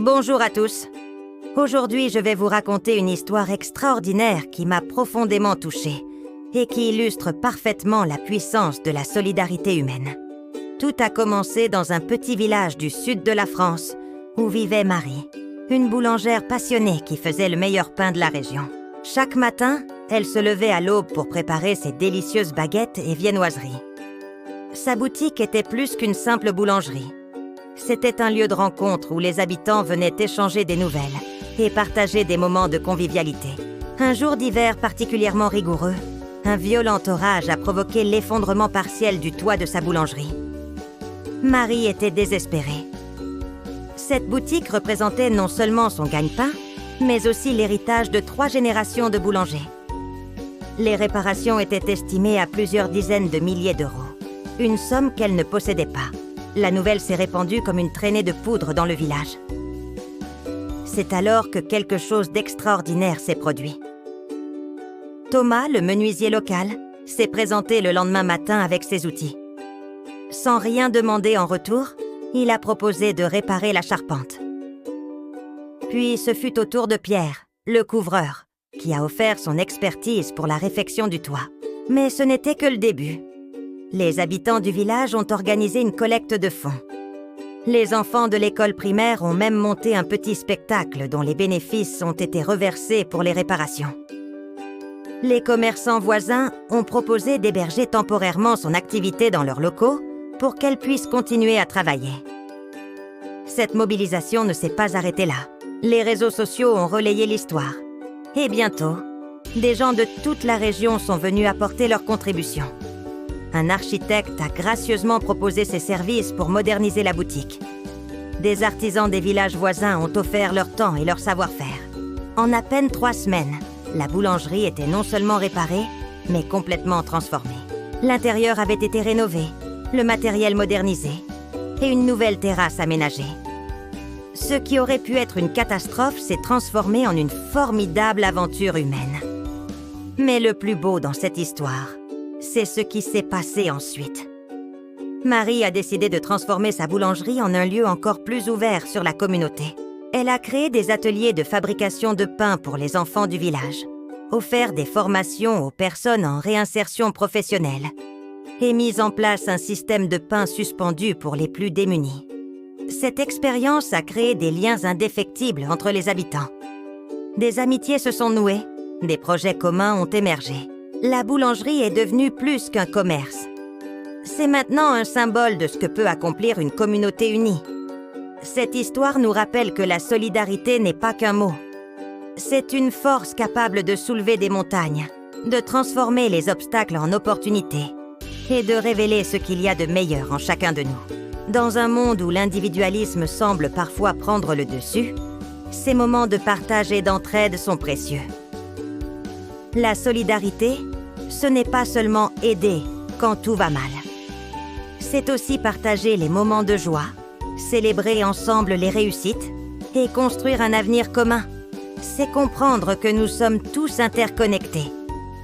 Bonjour à tous. Aujourd'hui, je vais vous raconter une histoire extraordinaire qui m'a profondément touchée et qui illustre parfaitement la puissance de la solidarité humaine. Tout a commencé dans un petit village du sud de la France où vivait Marie, une boulangère passionnée qui faisait le meilleur pain de la région. Chaque matin, elle se levait à l'aube pour préparer ses délicieuses baguettes et viennoiseries. Sa boutique était plus qu'une simple boulangerie. C'était un lieu de rencontre où les habitants venaient échanger des nouvelles et partager des moments de convivialité. Un jour d'hiver particulièrement rigoureux, un violent orage a provoqué l'effondrement partiel du toit de sa boulangerie. Marie était désespérée. Cette boutique représentait non seulement son gagne-pain, mais aussi l'héritage de 3 générations de boulangers. Les réparations étaient estimées à plusieurs dizaines de milliers d'euros, une somme qu'elle ne possédait pas. La nouvelle s'est répandue comme une traînée de poudre dans le village. C'est alors que quelque chose d'extraordinaire s'est produit. Thomas, le menuisier local, s'est présenté le lendemain matin avec ses outils. Sans rien demander en retour, il a proposé de réparer la charpente. Puis ce fut au tour de Pierre, le couvreur, qui a offert son expertise pour la réfection du toit. Mais ce n'était que le début. Les habitants du village ont organisé une collecte de fonds. Les enfants de l'école primaire ont même monté un petit spectacle dont les bénéfices ont été reversés pour les réparations. Les commerçants voisins ont proposé d'héberger temporairement son activité dans leurs locaux pour qu'elle puisse continuer à travailler. Cette mobilisation ne s'est pas arrêtée là. Les réseaux sociaux ont relayé l'histoire. Et bientôt, des gens de toute la région sont venus apporter leur contribution. Un architecte a gracieusement proposé ses services pour moderniser la boutique. Des artisans des villages voisins ont offert leur temps et leur savoir-faire. En à peine 3 semaines, la boulangerie était non seulement réparée, mais complètement transformée. L'intérieur avait été rénové, le matériel modernisé et une nouvelle terrasse aménagée. Ce qui aurait pu être une catastrophe s'est transformé en une formidable aventure humaine. Mais le plus beau dans cette histoire, c'est ce qui s'est passé ensuite. Marie a décidé de transformer sa boulangerie en un lieu encore plus ouvert sur la communauté. Elle a créé des ateliers de fabrication de pain pour les enfants du village, offert des formations aux personnes en réinsertion professionnelle et mis en place un système de pain suspendu pour les plus démunis. Cette expérience a créé des liens indéfectibles entre les habitants. Des amitiés se sont nouées, des projets communs ont émergé. La boulangerie est devenue plus qu'un commerce. C'est maintenant un symbole de ce que peut accomplir une communauté unie. Cette histoire nous rappelle que la solidarité n'est pas qu'un mot. C'est une force capable de soulever des montagnes, de transformer les obstacles en opportunités et de révéler ce qu'il y a de meilleur en chacun de nous. Dans un monde où l'individualisme semble parfois prendre le dessus, ces moments de partage et d'entraide sont précieux. La solidarité, ce n'est pas seulement aider quand tout va mal. C'est aussi partager les moments de joie, célébrer ensemble les réussites et construire un avenir commun. C'est comprendre que nous sommes tous interconnectés,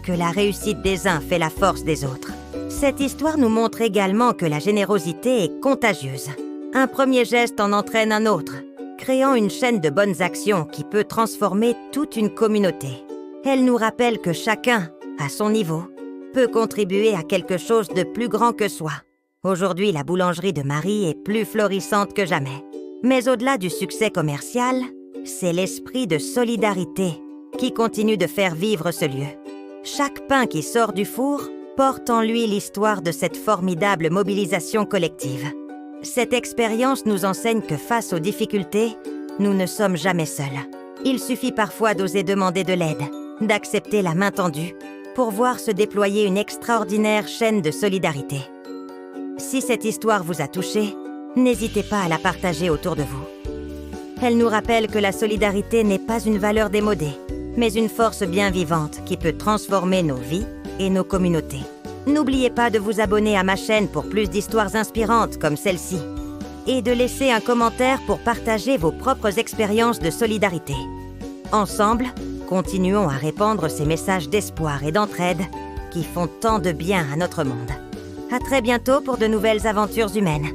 que la réussite des uns fait la force des autres. Cette histoire nous montre également que la générosité est contagieuse. Un premier geste en entraîne un autre, créant une chaîne de bonnes actions qui peut transformer toute une communauté. Elle nous rappelle que chacun, à son niveau, peut contribuer à quelque chose de plus grand que soi. Aujourd'hui, la boulangerie de Marie est plus florissante que jamais. Mais au-delà du succès commercial, c'est l'esprit de solidarité qui continue de faire vivre ce lieu. Chaque pain qui sort du four porte en lui l'histoire de cette formidable mobilisation collective. Cette expérience nous enseigne que face aux difficultés, nous ne sommes jamais seuls. Il suffit parfois d'oser demander de l'aide, d'accepter la main tendue, pour voir se déployer une extraordinaire chaîne de solidarité. Si cette histoire vous a touché, n'hésitez pas à la partager autour de vous. Elle nous rappelle que la solidarité n'est pas une valeur démodée, mais une force bien vivante qui peut transformer nos vies et nos communautés. N'oubliez pas de vous abonner à ma chaîne pour plus d'histoires inspirantes comme celle-ci et de laisser un commentaire pour partager vos propres expériences de solidarité. Ensemble, continuons à répandre ces messages d'espoir et d'entraide qui font tant de bien à notre monde. À très bientôt pour de nouvelles aventures humaines.